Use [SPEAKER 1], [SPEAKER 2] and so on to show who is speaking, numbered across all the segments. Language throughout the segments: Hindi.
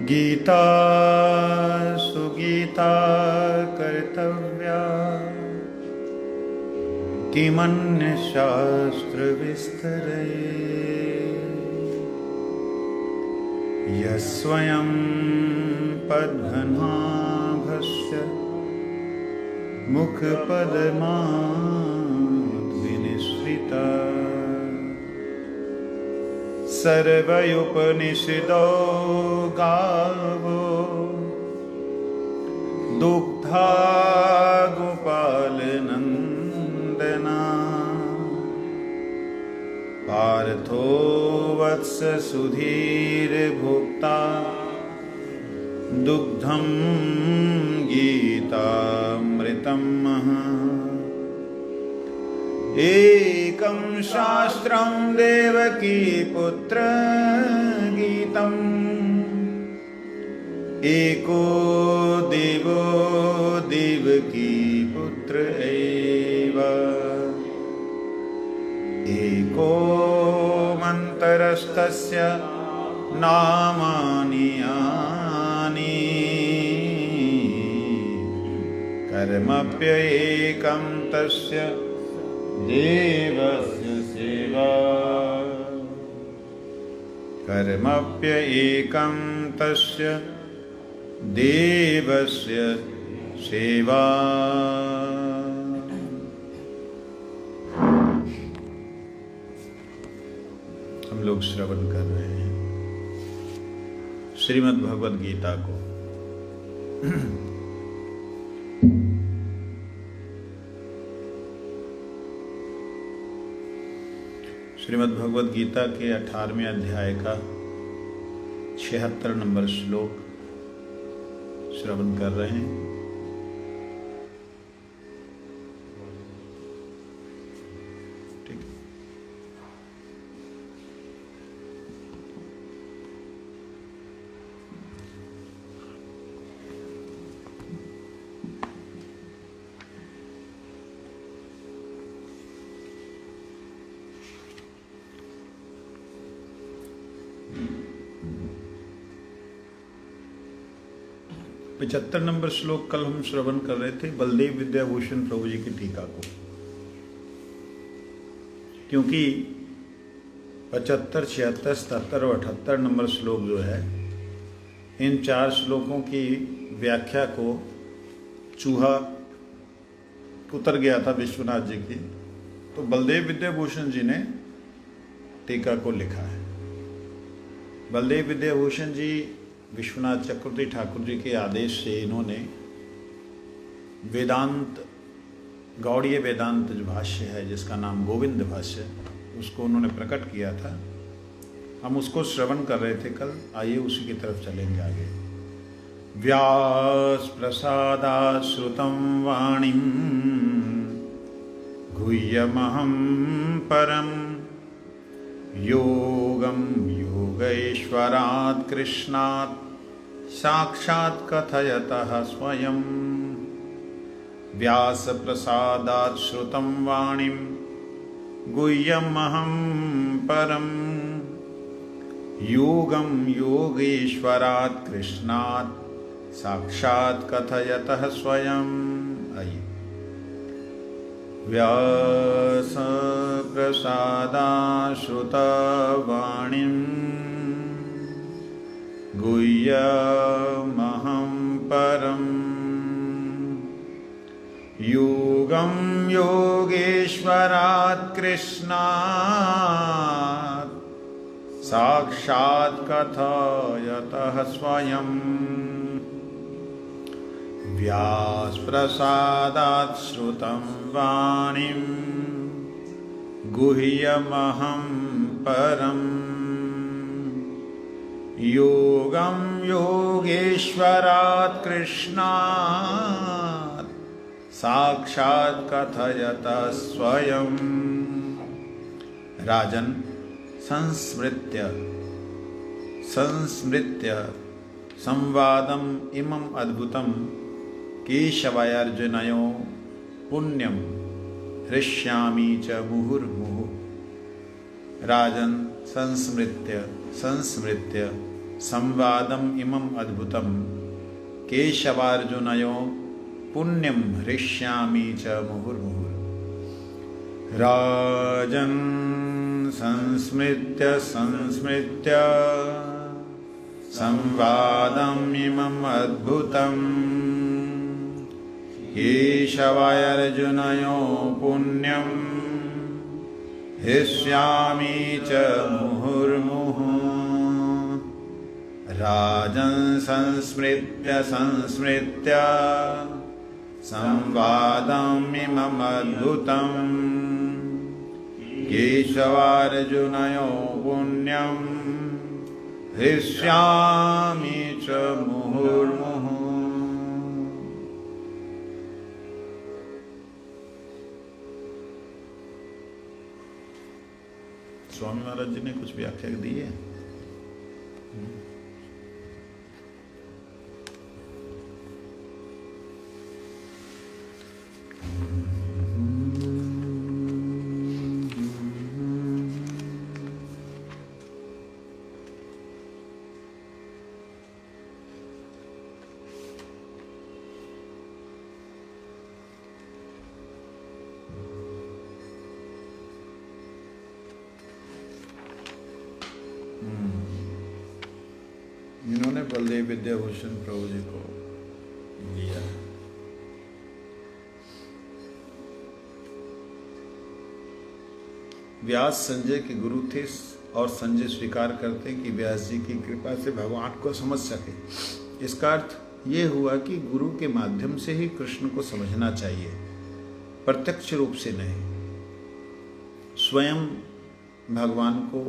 [SPEAKER 1] गीता सुगीता कर्तव्या किमन्य शास्त्र विस्तरे यस्वयं पद्मनाभस्य मुखपद्मात् विनिसृता सर्वयोपनिषदो गावो दुग्धा गोपालनन्दना पार्थो वत्स सुधीर्भोक्ता दुग्धं गीतामृतं एकं शास्त्रं देवकी पुत्र गीतम् एको देवो देवकी पुत्र एव एको मन्तरस्तस्य नामानि यानि कर्मप्येकं तस्य देवस्य सेवा कर्मप्येकं तस्य देवस्य सेवा। हम लोग श्रवण कर रहे हैं श्रीमद् भगवद गीता को। श्रीमद् भगवद गीता के 18वें अध्याय का 76 नंबर श्लोक श्रवण कर रहे हैं। ठीक है। पचहत्तर नंबर श्लोक कल हम श्रवण कर रहे थे बलदेव विद्याभूषण प्रभु जी की टीका को, क्योंकि 75, 76, 77 और 78 नंबर श्लोक जो है, इन 4 श्लोकों की व्याख्या को चूहा उतर गया था विश्वनाथ जी की, तो बलदेव विद्याभूषण जी ने टीका को लिखा है। बलदेव विद्याभूषण जी विश्वनाथ चक्रवर्ती ठाकुर जी के आदेश से इन्होंने वेदांत, गौड़ीय वेदांत जो भाष्य है जिसका नाम गोविंद भाष्य, उसको उन्होंने प्रकट किया था। हम उसको श्रवण कर रहे थे कल, आइए उसी की तरफ चलेंगे आगे। व्यास प्रसादात् श्रुतं वाणीं गुह्यमहं परं योगं योगैश्वरात् कृष्णात् साक्षात् कथयतः स्वयं। व्यास प्रसादात् श्रुतं वाणीं गुह्यमहं परं योगं योगेश्वरात् कृष्णात् साक्षात् कथयतः स्वयं। आइए। व्यास प्रसादात् श्रुतवाणीं गुह्यमहं परं योगं योगेश्वरात् कृष्णात् साक्षात् कथयतः स्वयं। व्यास प्रसादात् श्रुतं वाणीं गुह्यमहं परं योगं योगेश्वरात् कृष्णात् साक्षात् कथयतः स्वयं। राजन् संस्मृत्य संवादम् इमम् अद्भुतं केशवायार्जुनयो पुण्यं हृष्यामि च मुहुर्मुहुः। राजन् संस्मृत्य संवादम इमम अद्भुतम केशवार्जुनयो पुण्यम हृष्यामि च मुहुर्मुहुर्। राजन् संस्मृत्य संस्मृत्य संवादम् इमम् अद्भुतम् केशवार्जुनयो पुण्यं हृष्यामि च मुहुर्मुहुः। राजन् संस्मृत्य संस्मृत्य संवादम् इमम् अद्भुतम् केशवार्जुनयो पुण्यं हृष्यामि च मुहुर्मुहुः। स्वामी महाराज जी ने कुछ व्याख्या दी है। इन्होंने बलदेव विद्याभूषण प्रभु जी को लिया। व्यास संजय के गुरु थे और संजय स्वीकार करते कि व्यास जी की कृपा से भगवान को समझ सके। इसका अर्थ ये हुआ कि गुरु के माध्यम से ही कृष्ण को समझना चाहिए, प्रत्यक्ष रूप से नहीं। स्वयं भगवान को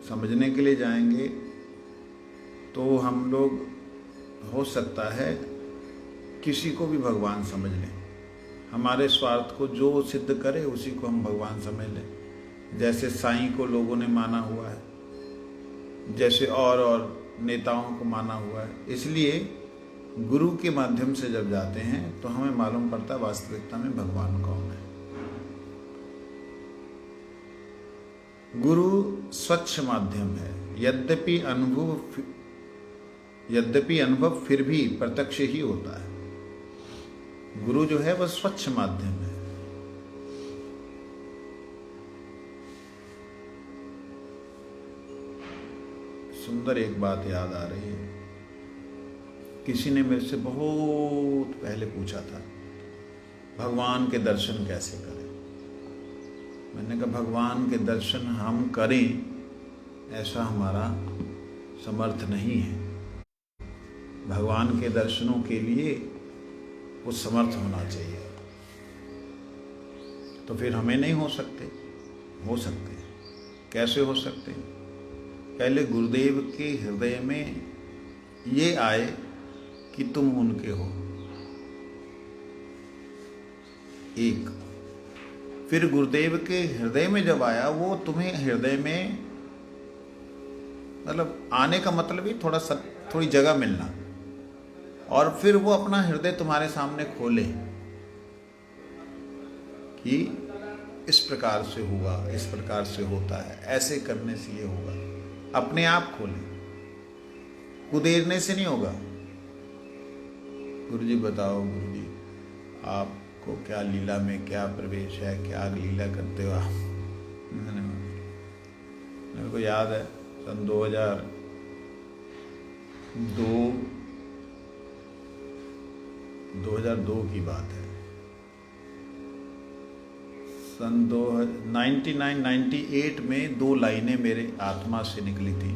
[SPEAKER 1] समझने के लिए जाएंगे तो हम लोग हो सकता है किसी को भी भगवान समझ लें। हमारे स्वार्थ को जो सिद्ध करे उसी को हम भगवान समझ लें। जैसे साईं को लोगों ने माना हुआ है, जैसे और नेताओं को माना हुआ है। इसलिए गुरु के माध्यम से जब जाते हैं तो हमें मालूम पड़ता वास्तविकता में भगवान कौन है। गुरु स्वच्छ माध्यम है। यद्यपि अनुभव फिर भी प्रत्यक्ष ही होता है। गुरु जो है वह स्वच्छ माध्यम है। सुंदर एक बात याद आ रही है। किसी ने मेरे से बहुत पहले पूछा था भगवान के दर्शन कैसे करें। मैंने कहा भगवान के दर्शन हम करें ऐसा हमारा समर्थ नहीं है। भगवान के दर्शनों के लिए वो समर्थ होना चाहिए। तो फिर हमें नहीं हो सकते। हो सकते कैसे हो सकते? पहले गुरुदेव के हृदय में ये आए कि तुम उनके हो, एक। फिर गुरुदेव के हृदय में जब आया, वो तुम्हें हृदय में मतलब आने का मतलब ही थोड़ी जगह मिलना, और फिर वो अपना हृदय तुम्हारे सामने खोले कि इस प्रकार से हुआ, इस प्रकार से होता है, ऐसे करने से ये होगा। अपने आप खोले, कुदेरने से नहीं होगा। गुरुजी बताओ, गुरुजी आपको क्या लीला में क्या प्रवेश है, क्या लीला करते हो आप? मेरे को याद है सन 2002 की बात है। सन 1998 में 2 लाइनें मेरे आत्मा से निकली थी।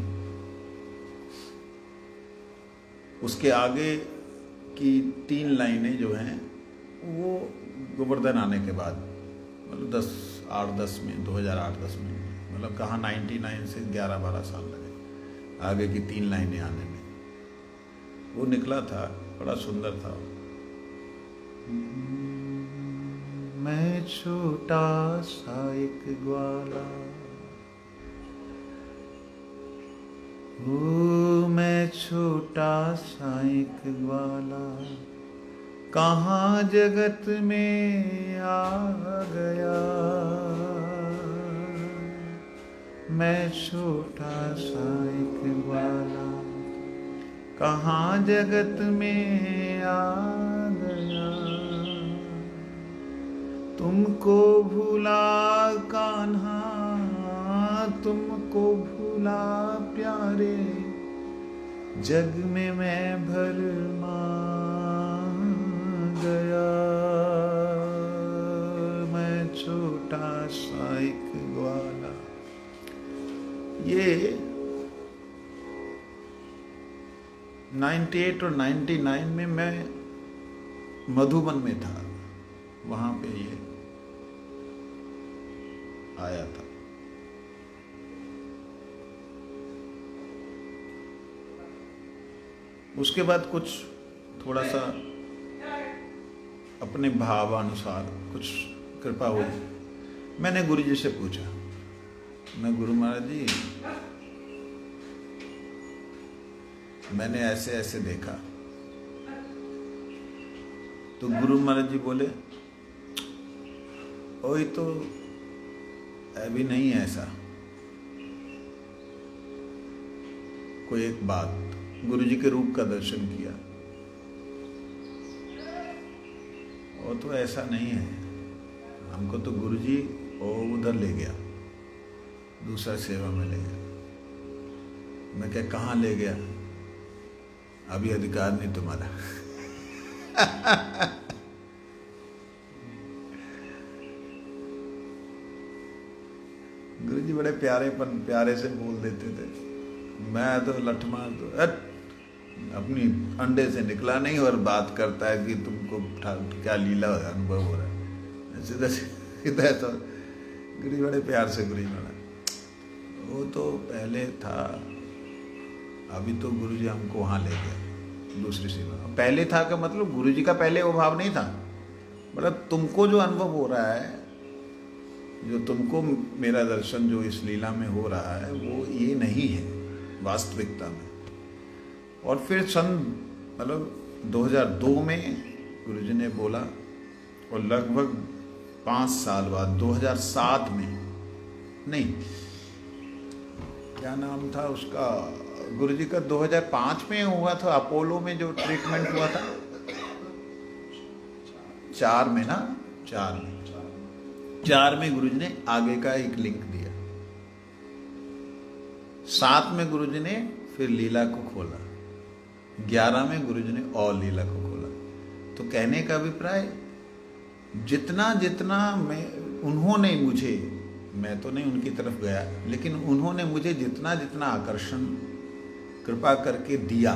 [SPEAKER 1] उसके आगे की 3 लाइनें जो हैं वो गोवर्धन आने के बाद, मतलब 2008-10 में, 2008-10 में, मतलब कहाँ 99 से 11-12 साल लगे आगे की 3 लाइनें आने में। वो निकला था, बड़ा सुंदर था। मैं छोटा सा एक ग्वाला, ओ मैं छोटा सा एक ग्वाला, कहाँ जगत में आ गया। मैं छोटा सा एक ग्वाला, कहाँ जगत में आ गया, तुमको भूला कान्हा, तुमको भूला प्यारे, जग में मैं भरमा गया। मैं छोटा सा एक ग्वाला। ये 98 और 99 में मैं मधुबन में था, वहां पे ये आया था। उसके बाद कुछ थोड़ा सा अपने भावानुसार कुछ कृपा हुई। मैंने गुरु जी से पूछा, मैं गुरु महाराज जी मैंने ऐसे ऐसे देखा। तो गुरु महाराज जी बोले, ओए तो अभी नहीं है ऐसा। कोई एक बात, गुरु जी के रूप का दर्शन किया, वो तो ऐसा नहीं है। हमको तो गुरु जी उधर ले गया, दूसरा सेवा में ले गया। मैं क्या, कहाँ ले गया? अभी अधिकार नहीं तुम्हारा। गुरु जी बड़े प्यारे से बोल देते थे। मैं तो लठमार तो अपनी अंडे से निकला नहीं और बात करता है कि तुमको क्या लीला अनुभव हो रहा है। सीधा सीधा तो गुरु जी बड़े प्यार से, गुरु जी बड़ा, वो तो पहले था, अभी तो गुरु जी हमको वहाँ ले गए दूसरी सेवा। पहले था का मतलब गुरु जी का पहले वो भाव नहीं था, मतलब तुमको जो अनुभव हो रहा है, जो तुमको मेरा दर्शन जो इस लीला में हो रहा है, वो ये नहीं है वास्तविकता में। और फिर सन मतलब 2002 में गुरु जी ने बोला, और लगभग 5 साल बाद 2007 में, नहीं क्या नाम था उसका, गुरु जी का 2005 में हुआ था, अपोलो में जो ट्रीटमेंट हुआ था, 4 में ना, 4 में गुरु जी ने आगे का एक लिंक दिया। 7 में गुरु जी ने फिर लीला को खोला, 11 में गुरु जी ने और लीला को खोला। तो कहने का अभिप्राय, जितना जितना उन्होंने मुझे, मैं तो नहीं उनकी तरफ गया, लेकिन उन्होंने मुझे जितना जितना आकर्षण कृपा करके दिया,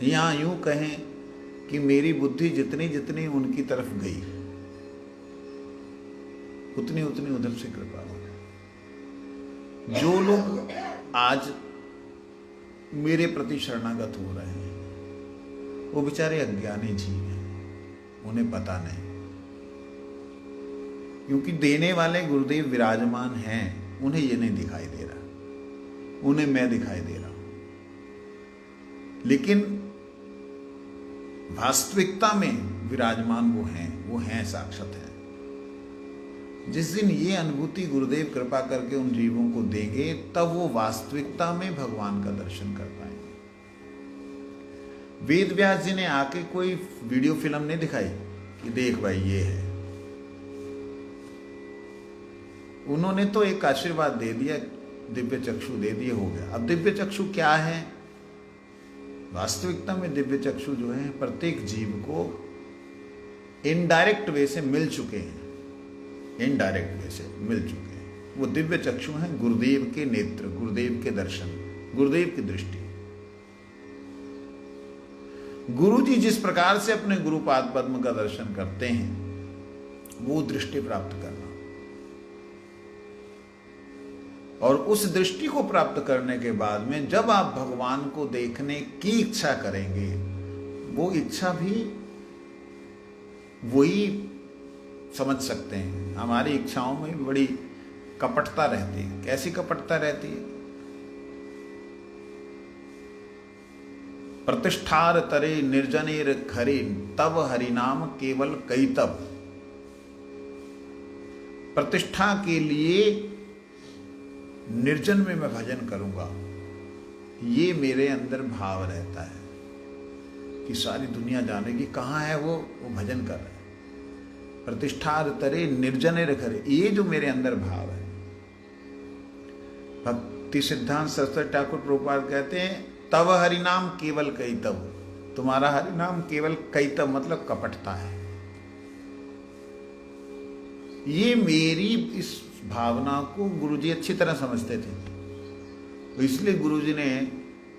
[SPEAKER 1] या यूं कहें कि मेरी बुद्धि जितनी जितनी उनकी तरफ गई, उतनी उतनी उधर से कृपा हो। जो लोग आज मेरे प्रति शरणागत हो रहे हैं, वो बेचारे अज्ञानी जीव हैं, उन्हें पता नहीं। क्योंकि देने वाले गुरुदेव विराजमान हैं, उन्हें ये नहीं दिखाई दे रहा, उन्हें मैं दिखाई दे रहा हूं। लेकिन वास्तविकता में विराजमान वो हैं साक्षात हैं। जिस दिन ये अनुभूति गुरुदेव कृपा करके उन जीवों को देंगे, तब वो वास्तविकता में भगवान का दर्शन कर पाएंगे। वेद व्यास जी ने आके कोई वीडियो फिल्म नहीं दिखाई कि देख भाई ये है। उन्होंने तो एक आशीर्वाद दे दिया, दिव्य चक्षु दे दिए, हो गया। अब दिव्य चक्षु क्या है? वास्तविकता में दिव्य चक्षु जो है प्रत्येक जीव को इनडायरेक्ट वे से मिल चुके हैं, इनडायरेक्ट वे से मिल चुके हैं। वो दिव्य चक्षु हैं गुरुदेव के नेत्र, गुरुदेव के दर्शन, गुरुदेव की दृष्टि। गुरु जी जिस प्रकार से अपने गुरुपाद पद्म का दर्शन करते हैं, वो दृष्टि प्राप्त करना, और उस दृष्टि को प्राप्त करने के बाद में जब आप भगवान को देखने की इच्छा करेंगे, वो इच्छा भी वही समझ सकते हैं। हमारी इच्छाओं में बड़ी कपटता रहती है। कैसी कपटता रहती है? प्रतिष्ठार तरे निर्जनेर खरे, तब हरिनाम केवल कई तब। प्रतिष्ठा के लिए निर्जन में मैं भजन करूंगा, ये मेरे अंदर भाव रहता है कि सारी दुनिया जानेगी कहाँ है वो भजन कर रहा है। प्रतिष्ठार तरे निर्जने रखरे, ये जो मेरे अंदर भाव है। भक्ति सिद्धांत सरस्वती ठाकुर प्रभुपाद कहते हैं तव हरिनाम केवल कईतव, तुम्हारा हरिनाम केवल कईतव मतलब कपटता है। ये मेरी इस भावना को गुरुजी अच्छी तरह समझते थे, तो इसलिए गुरुजी ने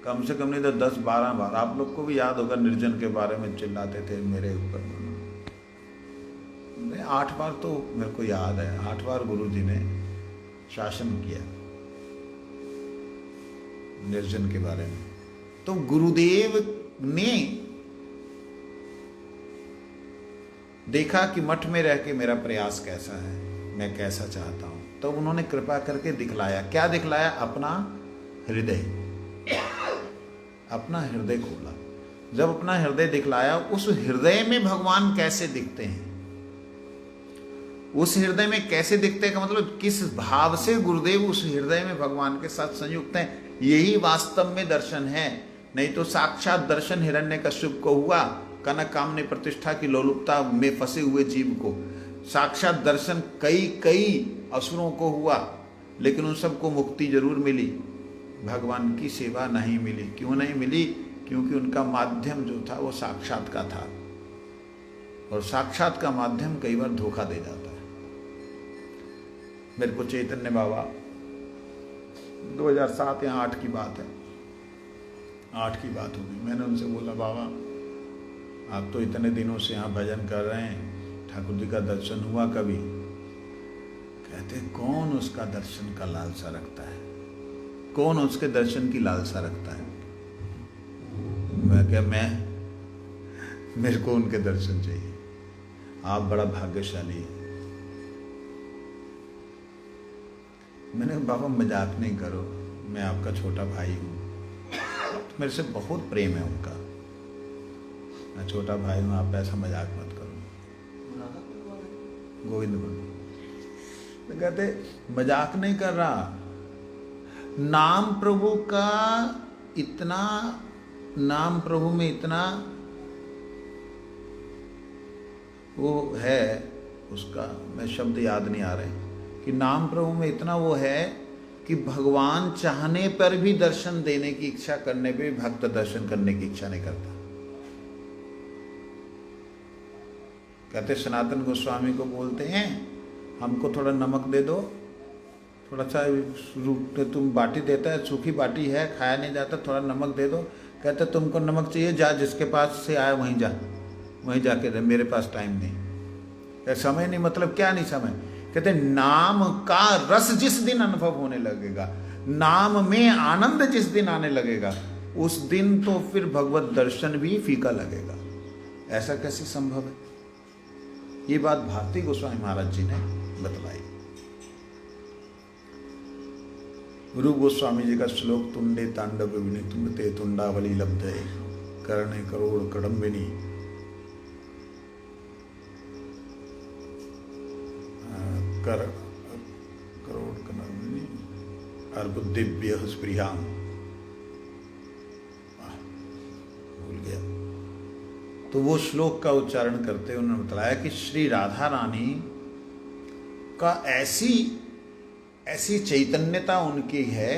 [SPEAKER 1] कम से कम नहीं तो 10-12 बार, आप लोग को भी याद होगा, निर्जन के बारे में चिल्लाते थे मेरे ऊपर। 8 बार तो मेरे को याद है, 8 बार गुरुजी ने शासन किया निर्जन के बारे में। तो गुरुदेव ने देखा कि मठ में रह के मेरा प्रयास कैसा है, मैं कैसा चाहता हूं, तो उन्होंने कृपा करके दिखलाया। क्या दिखलाया? अपना हृदय, अपना हृदय खोला। जब अपना हृदय दिखलाया, उस हृदय में भगवान कैसे दिखते हैं, उस हृदय में कैसे दिखते हैं का मतलब किस भाव से गुरुदेव उस हृदय में भगवान के साथ संयुक्त हैं, यही वास्तव में दर्शन है। नहीं तो साक्षात दर्शन हिरण्यकश्यप को हुआ, कनक कामनी प्रतिष्ठा की लोलुपता में फंसे हुए जीव को। साक्षात दर्शन कई असुरों को हुआ, लेकिन उन सबको मुक्ति जरूर मिली, भगवान की सेवा नहीं मिली। क्यों नहीं मिली? क्योंकि उनका माध्यम जो था वो साक्षात का था, और साक्षात का माध्यम कई बार धोखा दे जाता है। मेरे को चैतन्य बाबा 2007 या 8 की बात है, 8 की बात होगी, मैंने उनसे बोला बाबा आप तो इतने दिनों से यहाँ भजन कर रहे हैं, ठाकुर जी का दर्शन हुआ कभी? कहते कौन उसका दर्शन का लालसा रखता है, कौन उसके दर्शन की लालसा रखता है? मैं क्या, मेरे को उनके दर्शन चाहिए। आप बड़ा भाग्यशाली है। मैंने कहा बाबा मजाक नहीं करो, मैं आपका छोटा भाई हूँ, मेरे से बहुत प्रेम है उनका, मैं छोटा भाई हूँ, आप ऐसा मजाक मत करो। गोविंद बोल, कहते मजाक नहीं कर रहा, नाम प्रभु का इतना, नाम प्रभु में इतना वो है, उसका मैं शब्द याद नहीं आ रहे, कि नाम प्रभु में इतना वो है कि भगवान चाहने पर भी दर्शन देने की इच्छा करने पे भी भक्त दर्शन करने की इच्छा नहीं करता। कहते सनातन गोस्वामी को बोलते हैं हमको थोड़ा नमक दे दो, थोड़ा सा तुम बाटी देता है, सूखी बाटी है, खाया नहीं जाता, थोड़ा नमक दे दो। कहते तुमको नमक चाहिए, जा जिसके पास से आया वहीं जा, वहीं जाके दे, मेरे पास टाइम नहीं। समय नहीं मतलब क्या नहीं समय? कहते नाम का रस जिस दिन अनुभव होने लगेगा, नाम में आनंद जिस दिन आने लगेगा, उस दिन तो फिर भगवत दर्शन भी फीका लगेगा। ऐसा कैसे संभव है? ये बात भारती गोस्वामी महाराज जी ने बतलाई। गुरु गोस्वामी जी का श्लोक, तुंडे तांडव विनी तुंडते तुंडावली लब्धे करणे करोड़ कड़म्बिनी करोड़ कड़म्बिनी अर्बुद्दिव्य स्पृहाम, भूल गया। तो वो श्लोक का उच्चारण करते उन्होंने बताया कि श्री राधा रानी का ऐसी चैतन्यता उनकी है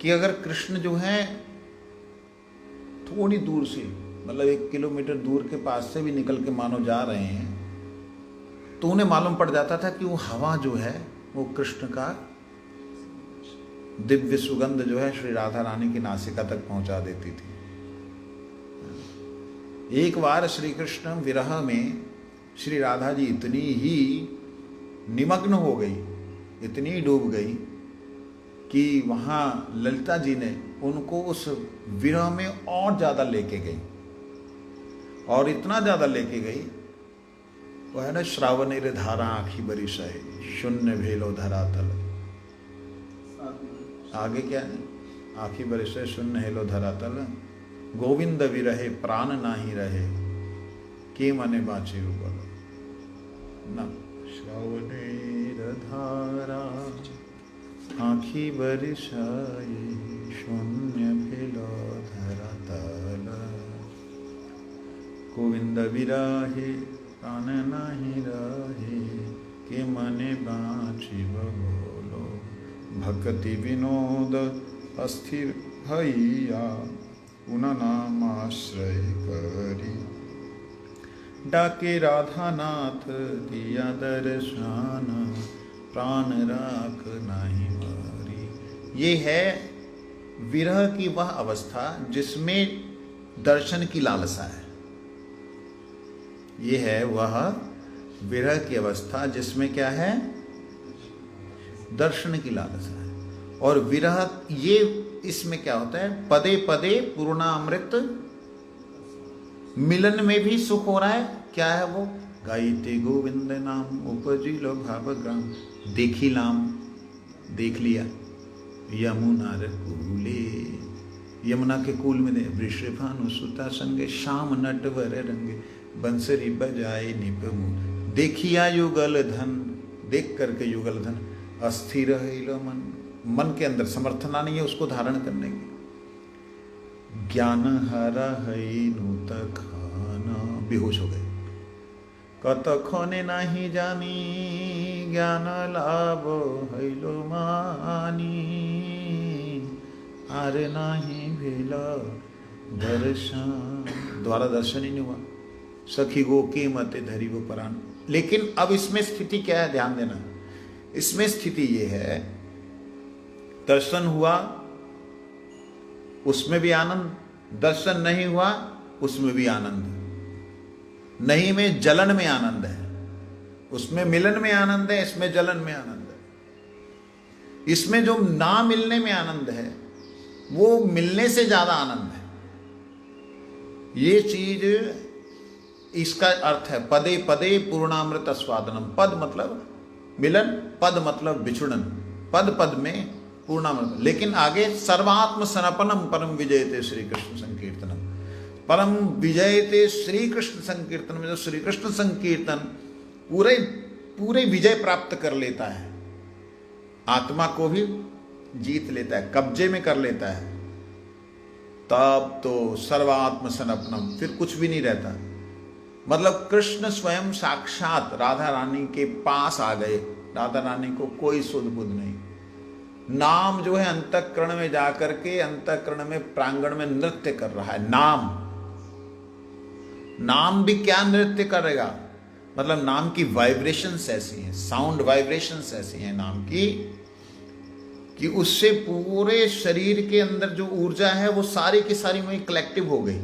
[SPEAKER 1] कि अगर कृष्ण जो है थोड़ी दूर से, मतलब 1 किलोमीटर दूर के पास से भी निकल के मानो जा रहे हैं, तो उन्हें मालूम पड़ जाता था कि वो हवा जो है वो कृष्ण का दिव्य सुगंध जो है श्री राधा रानी की नासिका तक पहुंचा देती थी। एक बार श्री कृष्ण विरह में श्री राधा जी इतनी ही निमग्न हो गई, इतनी डूब गई कि वहाँ ललिता जी ने उनको उस विरह में और ज़्यादा लेके गई, और इतना ज़्यादा लेके गई, वो है ना श्रावणेर धारा आँखी बरिशय शून्य भेलो धरातल, आगे क्या है? आँखी बरिशय शून्य हेलो धरातल, गोविंद विरहे प्राण नाही रहे, के मने बाचे बोलो न। श्रावणेर धारा आँखी बरिशय शून्य खेलो धरातल। गोविंद विराहे प्राण नाही रहे, के मने बाँची बोलो। भक्ति विनोद अस्थिर भैया, पुनः नाम आश्रय करी। डाके राधा नाथ दिया दर्शन, प्राण राख नहीं मारी। ये है विरह की वह अवस्था जिसमें दर्शन की लालसा है। ये है वह विरह की अवस्था जिसमें क्या है, दर्शन की लालसा है। और विरह ये इसमें क्या होता है, पदे पदे पूर्णामृत, मिलन में भी सुख हो रहा है। क्या है वो, गाइते गोविंद नाम उपजिलो भावग्राम। देखी लाम, देख लिया, यमुना कूले, यमुना के कूल में दे। वृषभानु सुता संगे, श्याम नटवर रंगे, बंसरी बजाए निपमु। देखिया युगल धन, देख करके युगल धन। अस्थिर है मन, मन के अंदर समर्थना नहीं है उसको धारण करने की। ज्ञान हरा है नूत खाना, बेहोश हो गए। कत खोने नहीं जानी, ज्ञान लाभ हैलो मानी। आरे नहीं भेला दर्शन, द्वारा दर्शन ही नहीं हुआ। सखी गो के मते धरी वो परान। लेकिन अब इसमें स्थिति क्या है, ध्यान देना। इसमें स्थिति ये है, दर्शन हुआ उसमें भी आनंद, दर्शन नहीं हुआ उसमें भी आनंद। नहीं में जलन में आनंद है, उसमें मिलन में आनंद है, इसमें जलन में आनंद है। इसमें जो ना मिलने में आनंद है वो मिलने से ज्यादा आनंद है। ये चीज, इसका अर्थ है पदे पदे पूर्णामृत आस्वादनम। पद मतलब मिलन, पद मतलब विछुड़न, पद पद में पूर्णामृत। लेकिन आगे सर्वात्म सनापनम परम विजयते श्री कृष्ण संकीर्तनम। परम विजयते श्री कृष्ण संकीर्तन में जो श्री कृष्ण संकीर्तन पूरे पूरे विजय प्राप्त कर लेता है, आत्मा को भी जीत लेता है, कब्जे में कर लेता है, तब तो सर्वात्म सनापनम, फिर कुछ भी नहीं रहता। मतलब कृष्ण स्वयं साक्षात राधा रानी के पास आ गए। राधा रानी को कोई सुध बुध नहीं। नाम जो है अंतःकरण में जाकर के, अंतःकरण में प्रांगण में नृत्य कर रहा है। नाम, नाम भी क्या नृत्य करेगा, मतलब नाम की वाइब्रेशंस ऐसी हैं, साउंड वाइब्रेशंस ऐसी हैं नाम की, कि उससे पूरे शरीर के अंदर जो ऊर्जा है वो सारी की सारी में कलेक्टिव हो गई,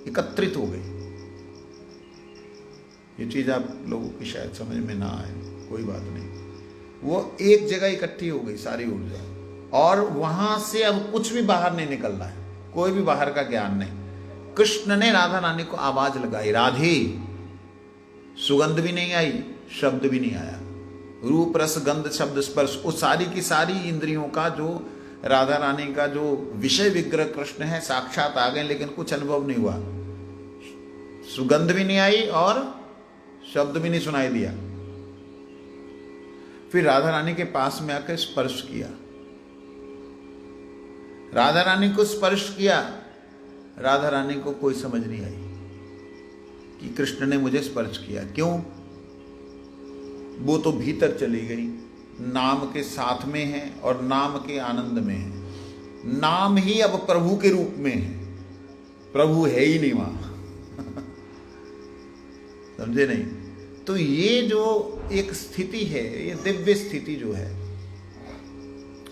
[SPEAKER 1] एकत्रित हो गई। ये चीज आप लोगों की शायद समझ में ना आए, कोई बात नहीं। वो एक जगह इकट्ठी हो गई सारी ऊर्जा, और वहां से अब कुछ भी बाहर नहीं निकल रहा है, कोई भी बाहर का ज्ञान नहीं। कृष्ण ने राधा रानी को आवाज लगाई, राधे। सुगंध भी नहीं आई, शब्द भी नहीं आया। रूप रस गंध शब्द स्पर्श, वो सारी की सारी इंद्रियों का जो राधा रानी का जो विषय विग्रह कृष्ण है साक्षात आ गए, लेकिन कुछ अनुभव नहीं हुआ। सुगंध भी नहीं आई और शब्द भी नहीं सुनाई दिया। फिर राधा रानी के पास में आकर स्पर्श किया, राधा रानी को स्पर्श किया। राधा रानी को कोई समझ नहीं आई कि कृष्ण ने मुझे स्पर्श किया, क्यों? वो तो भीतर चली गई, नाम के साथ में है और नाम के आनंद में है। नाम ही अब प्रभु के रूप में है, प्रभु है ही नहीं वहां। समझे नहीं? तो ये जो एक स्थिति है, ये दिव्य स्थिति जो है,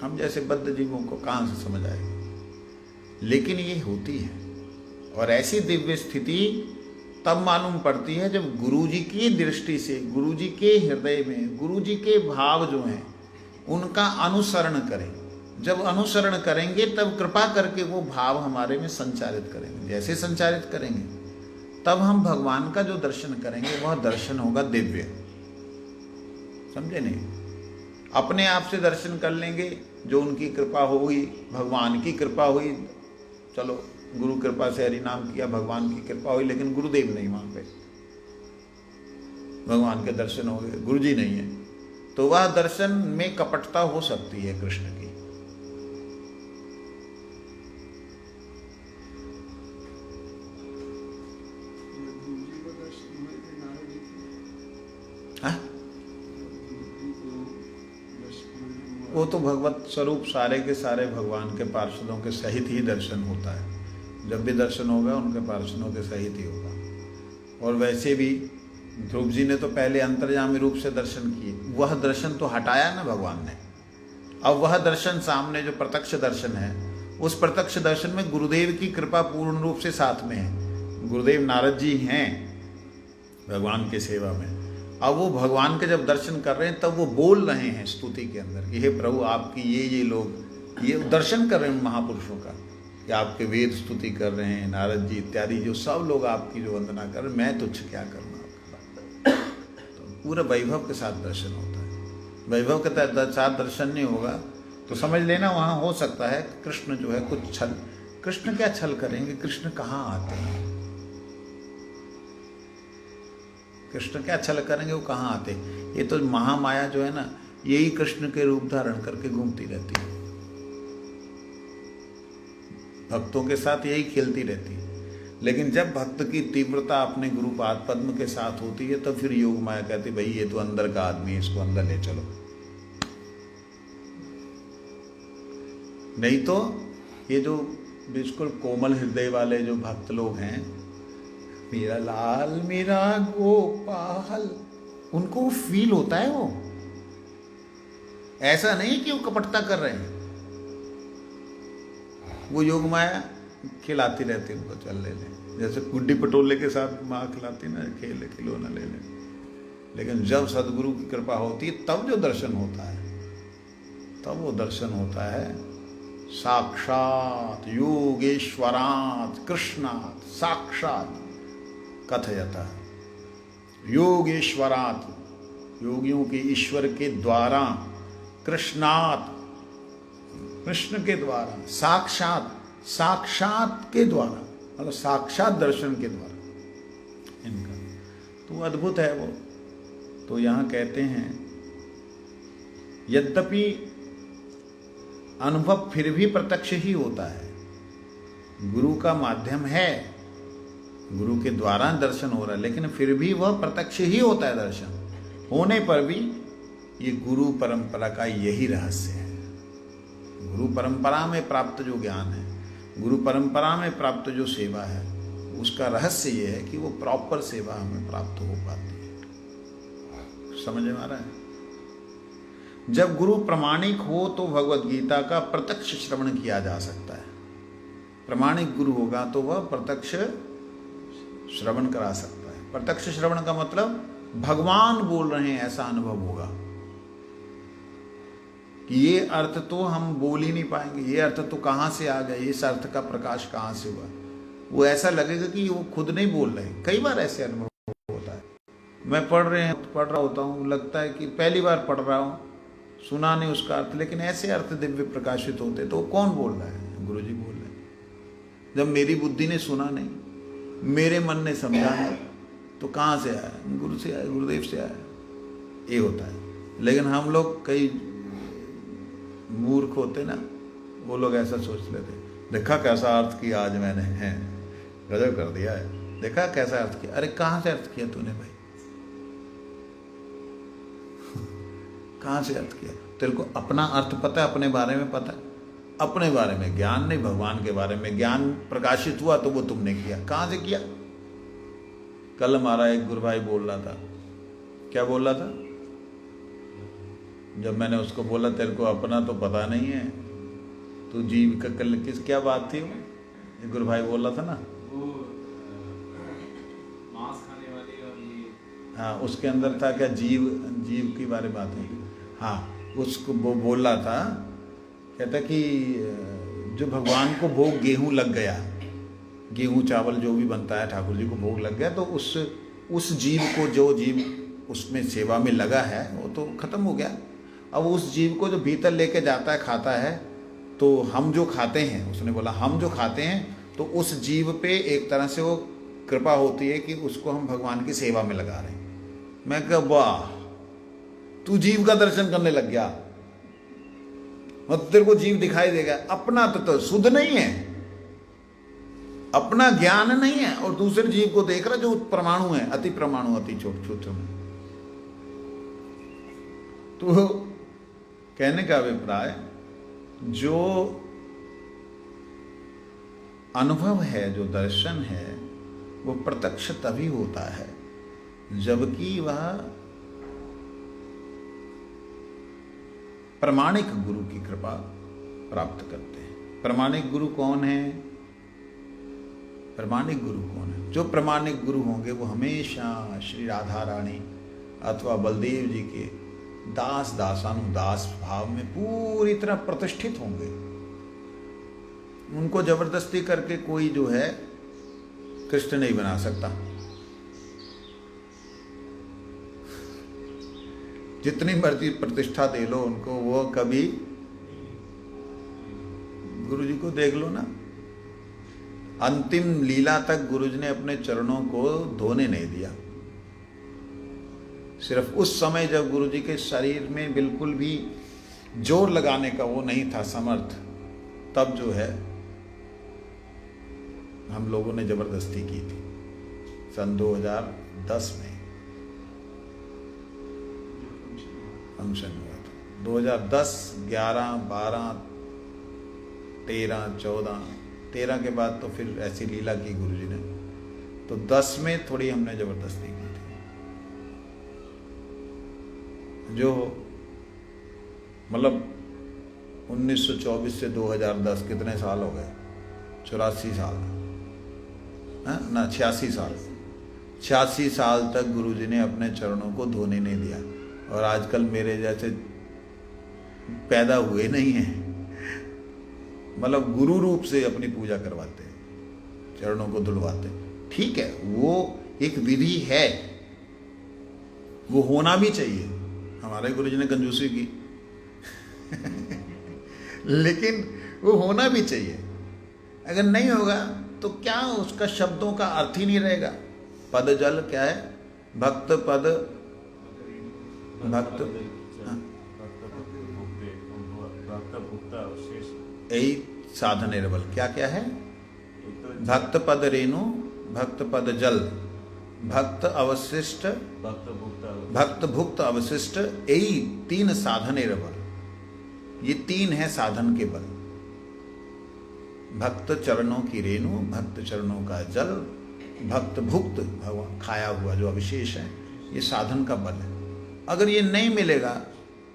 [SPEAKER 1] हम जैसे बद्ध जीवों को कहां से समझ आएगी, लेकिन ये होती है। और ऐसी दिव्य स्थिति तब मालूम पड़ती है जब गुरुजी की दृष्टि से, गुरुजी के हृदय में, गुरुजी के भाव जो हैं उनका अनुसरण करें। जब अनुसरण करेंगे तब कृपा करके वो भाव हमारे में संचारित करेंगे। जैसे संचारित करेंगे तब हम भगवान का जो दर्शन करेंगे वह दर्शन होगा दिव्य। समझे नहीं? अपने आप से दर्शन कर लेंगे, जो उनकी कृपा होगी, भगवान की कृपा हुई, चलो गुरु कृपा से हरि नाम किया, भगवान की कृपा हुई, लेकिन गुरुदेव नहीं वहां पे, भगवान के दर्शन हो गए, गुरु जी नहीं है, तो वह दर्शन में कपटता हो सकती है कृष्ण की। वो तो भगवत स्वरूप सारे के सारे भगवान के पार्षदों के सहित ही दर्शन होता है। जब भी दर्शन होगा उनके पार्षदों के सहित ही होगा। और वैसे भी ध्रुव जी ने तो पहले अंतर्यामी रूप से दर्शन किए, वह दर्शन तो हटाया ना भगवान ने। अब वह दर्शन सामने जो प्रत्यक्ष दर्शन है, उस प्रत्यक्ष दर्शन में गुरुदेव की कृपा पूर्ण रूप से साथ में है। गुरुदेव नारद जी हैं भगवान की सेवा में। अब वो भगवान के जब दर्शन कर रहे हैं तब वो बोल रहे हैं स्तुति के अंदर कि हे प्रभु आपकी ये लोग ये दर्शन कर रहे हैं महापुरुषों का, कि आपके वेद स्तुति कर रहे हैं, नारद जी इत्यादि जो सब लोग आपकी जो वंदना कर रहे हैं, मैं तुझ क्या करूँ आपका। तो पूरा वैभव के साथ दर्शन होता है। वैभव के साथ दर्शन नहीं होगा तो समझ लेना वहाँ हो सकता है कृष्ण जो है कुछ छल। कृष्ण क्या छल करेंगे, कृष्ण कहाँ आते हैं, कृष्ण क्या छल करेंगे, वो कहाँ आते। ये तो महामाया जो है ना, यही कृष्ण के रूप धारण करके घूमती रहती है, भक्तों के साथ यही खेलती रहती है। लेकिन जब भक्त की तीव्रता अपने गुरु पाद पद्म के साथ होती है तब फिर योग माया कहती भाई ये तो अंदर का आदमी है, इसको अंदर ले चलो। नहीं तो ये जो बिल्कुल कोमल हृदय वाले जो भक्त लोग हैं, मेरा लाल मेरा गोपाल, उनको फील होता है। वो ऐसा नहीं कि वो कपटता कर रहे हैं, वो योग माया खिलाती रहती है उनको, चल ले ले, जैसे गुड्डी पटोले के साथ माँ खिलाती ना, खेल खिलौना ले ले। लेकिन जब सदगुरु की कृपा होती है तब जो दर्शन होता है, तब वो दर्शन होता है साक्षात योगेश्वरात कृष्णात साक्षात कथयता। योगेश्वरात योगियों के ईश्वर के द्वारा, कृष्णात कृष्ण के द्वारा, साक्षात साक्षात के द्वारा, मतलब साक्षात दर्शन के द्वारा इनका तो अद्भुत है वो। तो यहाँ कहते हैं यद्यपि अनुभव फिर भी प्रत्यक्ष ही होता है, गुरु का माध्यम है, गुरु के द्वारा दर्शन हो रहा है, लेकिन फिर भी वह प्रत्यक्ष ही होता है। दर्शन होने पर भी ये गुरु परंपरा का यही रहस्य है। गुरु परंपरा में प्राप्त जो ज्ञान है, गुरु परंपरा में प्राप्त जो सेवा है, उसका रहस्य ये है कि वो प्रॉपर सेवा हमें प्राप्त हो पाती है। समझ में आ रहा है? जब गुरु प्रामाणिक हो तो भगवत गीता का प्रत्यक्ष श्रवण किया जा सकता है। प्रामाणिक गुरु होगा तो वह प्रत्यक्ष श्रवण करा सकता है। प्रत्यक्ष श्रवण का मतलब भगवान बोल रहे हैं ऐसा अनुभव होगा कि ये अर्थ तो हम बोल ही नहीं पाएंगे, ये अर्थ तो कहाँ से आ गया, इस अर्थ का प्रकाश कहाँ से हुआ। वो ऐसा लगेगा कि वो खुद नहीं बोल रहे। कई बार ऐसे अनुभव होता है, मैं पढ़ रहा होता हूँ, लगता है कि पहली बार पढ़ रहा हूँ, सुना नहीं उसका अर्थ, लेकिन ऐसे अर्थ दिव्य प्रकाशित होते। तो कौन बोल रहा है? गुरु जी बोल रहे हैं। जब मेरी बुद्धि ने सुना नहीं, मेरे मन ने समझा नहीं, तो कहाँ से आया? गुरु से आया, गुरुदेव से आया। ये होता है। लेकिन हम लोग कई मूर्ख होते ना, वो लोग ऐसा सोच लेते, देखा कैसा अर्थ किया आज मैंने, है गजब कर दिया है, देखा कैसा अर्थ किया। अरे कहाँ से अर्थ किया तूने भाई? कहाँ से अर्थ किया? तेरे को अपना अर्थ पता है, अपने बारे में पता है? अपने बारे में ज्ञान नहीं, भगवान के बारे में ज्ञान प्रकाशित हुआ तो वो तुमने किया। कहाँ से किया? कल हमारा एक गुरु भाई बोल रहा था, क्या बोल रहा था? जब मैंने उसको बोला तेरे को अपना तो पता नहीं है, तो जीव का कल किस क्या बात थी? वो गुरु भाई बोल रहा था ना,
[SPEAKER 2] मांस खाने वाली और ये,
[SPEAKER 1] हाँ उसके अंदर था क्या, जीव की बारे में बात है। हाँ उसको वो बोल रहा था, कहता कि जो भगवान को भोग गेहूं लग गया, गेहूं चावल जो भी बनता है ठाकुर जी को भोग लग गया, तो उस जीव को, जो जीव उसमें सेवा में लगा है वो तो खत्म हो गया। अब उस जीव को जो भीतर लेके जाता है, खाता है, तो हम जो खाते हैं, उसने बोला हम जो खाते हैं, तो उस जीव पे एक तरह से वो कृपा होती है कि उसको हम भगवान की सेवा में लगा रहे हैं। मैं कहा वाह, तू जीव का दर्शन करने लग गया, मतलब तेरे को जीव दिखाई देगा। अपना तो शुद्ध नहीं है, अपना ज्ञान नहीं है, और दूसरे जीव को देख रहा जो परमाणु है, अति परमाणु, अति छोटे। तो कहने का अभिप्राय, जो अनुभव है, जो दर्शन है, वो प्रत्यक्ष तभी होता है जबकि वह प्रामाणिक गुरु की कृपा प्राप्त करते हैं। प्रामाणिक गुरु कौन है? प्रामाणिक गुरु कौन है? जो प्रामाणिक गुरु होंगे वो हमेशा श्री राधा रानी अथवा बलदेव जी के दास दासानुदास भाव में पूरी तरह प्रतिष्ठित होंगे। उनको जबरदस्ती करके कोई जो है कृष्ण नहीं बना सकता। जितनी मर्जी प्रतिष्ठा दे लो उनको, वो कभी, गुरु जी को देख लो ना, अंतिम लीला तक गुरु जी ने अपने चरणों को धोने नहीं दिया। सिर्फ उस समय जब गुरु जी के शरीर में बिल्कुल भी जोर लगाने का वो नहीं था समर्थ, तब जो है हम लोगों ने जबरदस्ती की थी सन 2010 में फंक्शन हुआ था। 2010, 11, 12, 13, 14, 13 के बाद तो फिर ऐसी लीला की गुरु जी ने, तो 10 में थोड़ी हमने जबरदस्ती की थी। जो मतलब 1924 से 2010 कितने साल हो गए? 84 साल ना, 86 साल। 86 साल तक गुरुजी ने अपने चरणों को धोने नहीं दिया। और आजकल मेरे जैसे पैदा हुए नहीं हैं, मतलब गुरु रूप से अपनी पूजा करवाते हैं, चरणों को धुलवाते हैं। ठीक है, वो एक विधि है, वो होना भी चाहिए। हमारे गुरुजी ने कंजूसी की लेकिन वो होना भी चाहिए। अगर नहीं होगा तो क्या उसका शब्दों का अर्थ ही नहीं रहेगा। पद जल क्या है? भक्त पद, भक्त, यही साधन निर्बल क्या क्या है? भक्त पद रेणु, भक्त पद जल, भक्त अवशिष्ट, भक्त भुक्त अवशिष्ट, यही 3 साधन निर्बल। ये 3 है साधन के बल। भक्त चरणों की रेणु, भक्त चरणों का जल, भक्त भुक्त भगवान खाया हुआ जो अविशेष है, ये साधन का बल है। अगर ये नहीं मिलेगा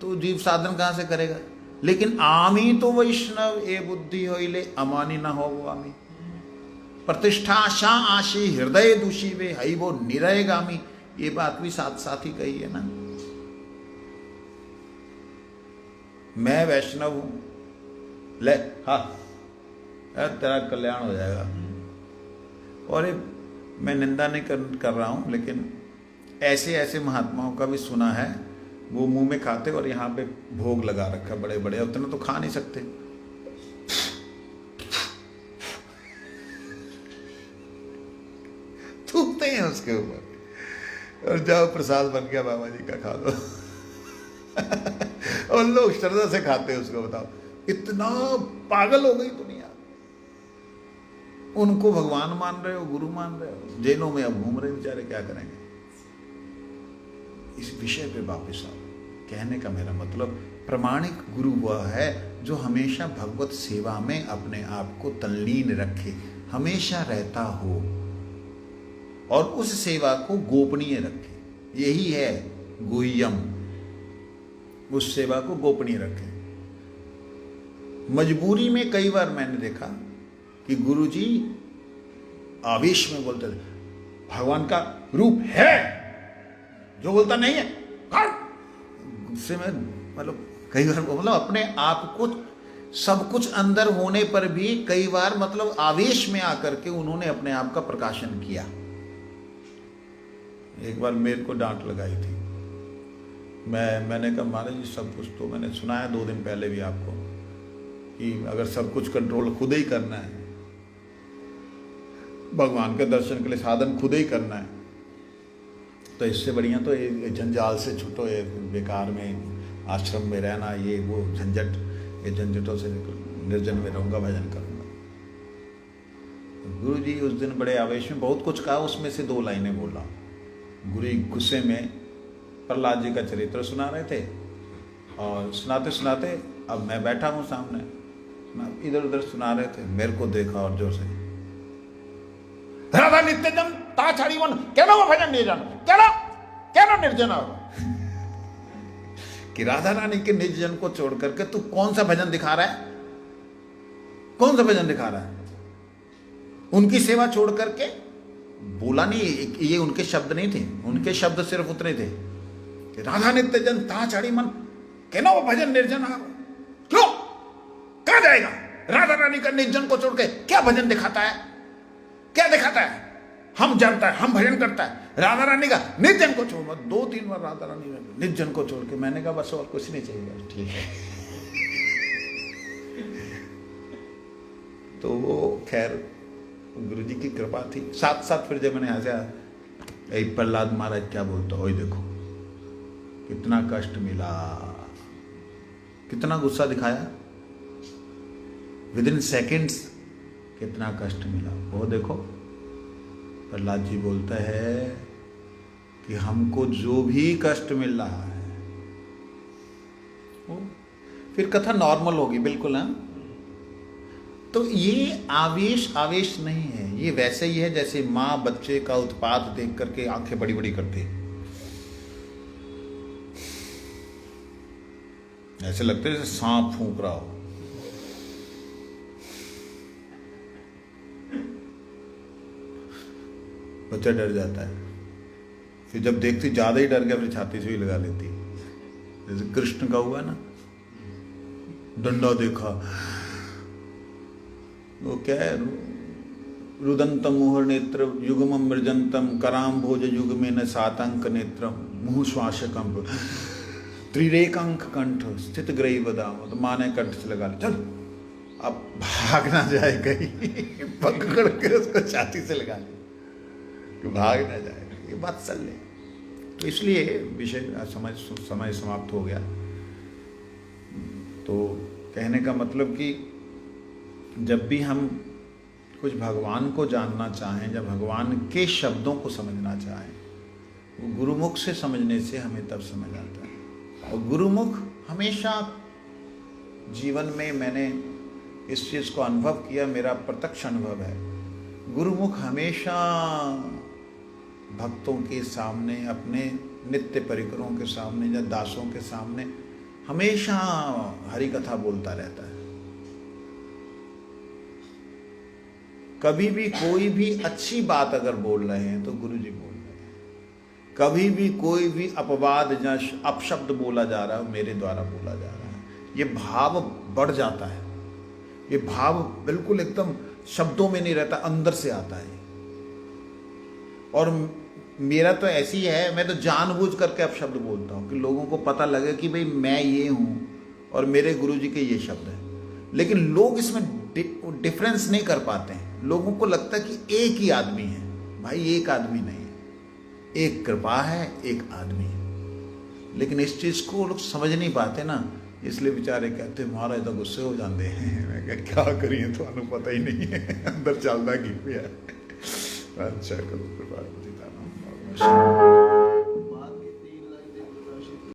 [SPEAKER 1] तो जीव साधन कहाँ से करेगा? लेकिन आमी तो वैष्णव ए बुद्धि होइले अमानी न हो आमी, प्रतिष्ठा आशा आशी हृदय दूषी वे हई वो निरयगामी। ये बात भी साथ साथ ही कही है ना। मैं वैष्णव हूं, ले हाँ तेरा कल्याण हो जाएगा। और ये मैं निंदा नहीं कर रहा हूं, लेकिन ऐसे ऐसे महात्माओं का भी सुना है, वो मुंह में खाते और यहाँ पे भोग लगा रखा बड़े बड़े, उतना तो खा नहीं सकते। थूकते हैं उसके ऊपर और जाओ प्रसाद बन गया बाबा जी का, खा लो और लोग श्रद्धा से खाते हैं उसको। बताओ, इतना पागल हो गई दुनिया। उनको भगवान मान रहे हो, गुरु मान रहे हो, जेलों में अब घूम रहे बेचारे, क्या करेंगे? इस विषय पे वापस आओ। कहने का मेरा मतलब, प्रामाणिक गुरु वह है जो हमेशा भगवत सेवा में अपने आप को तल्लीन रखे, हमेशा रहता हो और उस सेवा को गोपनीय रखे। यही है गुह्यम, उस सेवा को गोपनीय रखे। मजबूरी में कई बार मैंने देखा कि गुरुजी आवेश में बोलते थे, भगवान का रूप है, जो बोलता नहीं है गुस्से में, मतलब कई बार मतलब अपने आप को सब कुछ अंदर होने पर भी कई बार मतलब आवेश में आकर के उन्होंने अपने आप का प्रकाशन किया। एक बार मेरे को डांट लगाई थी। मैंने कहा महाराज जी सब कुछ तो मैंने सुनाया 2 दिन पहले भी आपको कि अगर सब कुछ कंट्रोल खुद ही करना है, भगवान के दर्शन के लिए साधन खुद ही करना है, तो इससे बढ़िया तो ये जंजाल से छूटो, ये बेकार में आश्रम में रहना, ये वो झंझट, ये झंझटों से निर्जन में रहूँगा, भजन करूँगा। गुरु जी उस दिन बड़े आवेश में बहुत कुछ कहा, उसमें से 2 लाइनें बोला। गुरु गुस्से में प्रहलाद जी का चरित्र सुना रहे थे और सुनाते सुनाते अब मैं बैठा हूँ सामने, इधर उधर सुना रहे थे, मेरे को देखा और जोर से, राधा नित्य जन ता छाड़ी वन क्या वो भजन निर्जन क्या निर्जन कि राधा रानी के निज जन को छोड़ करके तू कौन सा भजन दिखा रहा है, कौन सा भजन दिखा रहा है? उनकी सेवा छोड़ करके बोला नहीं, ये उनके शब्द नहीं थे, उनके शब्द सिर्फ उतने थे कि राधा नित्य जन ता छाड़ी मन कहना वो भजन निर्जन आ, क्यों कहा जाएगा? राधा रानी का निर्जन को छोड़ के क्या भजन दिखाता है, क्या दिखाता है? हम जानता है, हम भजन करता है, राधा रानी का निर्जन को छोड़, 2-3 बार राधा रानी ने निर्जन को छोड़ के, मैंने कहा बस और कुछ नहीं चाहिए, ठीक है। तो वो खैर गुरु जी की कृपा थी। साथ साथ फिर जब मैंने यहाँ से प्रहलाद महाराज क्या बोलता, हो देखो कितना कष्ट मिला, कितना गुस्सा दिखाया, विद इन सेकेंड्स कितना कष्ट मिला, वो देखो। प्रहलाद जी बोलता है कि हमको जो भी कष्ट मिल रहा है, फिर कथा नॉर्मल होगी बिल्कुल। हाँ, तो ये आवेश नहीं है, ये वैसे ही है जैसे माँ बच्चे का उत्पात देख करके आंखें बड़ी बड़ी करती है, ऐसे लगता है जैसे सांप फूंक रहा हो। बच्चा डर जाता है, फिर जब देखती ज्यादा ही डर गया फिर छाती से ही लगा लेती, जैसे कृष्ण का हुआ ना, डंडा देखा, वो क्या है, रुदंतम मुहर नेत्र युगमम मृजंतम कराम भोज युग में न सातंक नेत्रम मुह श्वास कंप त्रिरेकांक कंठ स्थित ग्रही बदाम, तो माँ ने कंठ से लगा लिया, चल अब भाग ना जाए कहीं, पकड़ के उसको छाती से लगा लिया कि भाग ना जाए, ये बात चल ले। तो इसलिए विषय समय समाप्त हो गया। तो कहने का मतलब कि जब भी हम कुछ भगवान को जानना चाहें, जब भगवान के शब्दों को समझना चाहें, वो गुरुमुख से समझने से हमें तब समझ आता है। और गुरुमुख हमेशा जीवन में मैंने इस चीज़ को अनुभव किया, मेरा प्रत्यक्ष अनुभव है, गुरुमुख हमेशा भक्तों के सामने, अपने नित्य परिकरों के सामने या दासों के सामने हमेशा हरि कथा बोलता रहता है। कभी भी कोई भी अच्छी बात अगर बोल रहे हैं तो गुरु जी बोल रहे हैं, कभी भी कोई भी अपवाद या अपशब्द बोला जा रहा है मेरे द्वारा बोला जा रहा है, ये भाव बढ़ जाता है, ये भाव बिल्कुल एकदम शब्दों में नहीं रहता, अंदर से आता है। और मेरा तो ऐसी है, मैं तो जानबूझ करके अपशब्द बोलता हूँ कि लोगों को पता लगे कि भाई मैं ये हूँ और मेरे गुरु जी के ये शब्द हैं। लेकिन लोग इसमें डिफरेंस नहीं कर पाते हैं, लोगों को लगता है कि एक ही आदमी है। भाई एक आदमी नहीं है, एक कृपा है, एक आदमी है। लेकिन इस चीज़ को लोग समझ नहीं पाते ना, इसलिए बेचारे कहते महाराज तो गुस्से हो जाते हैं। मैं क्या करिए, तो पता ही नहीं है अंदर चलता की। अच्छा करो कृपा।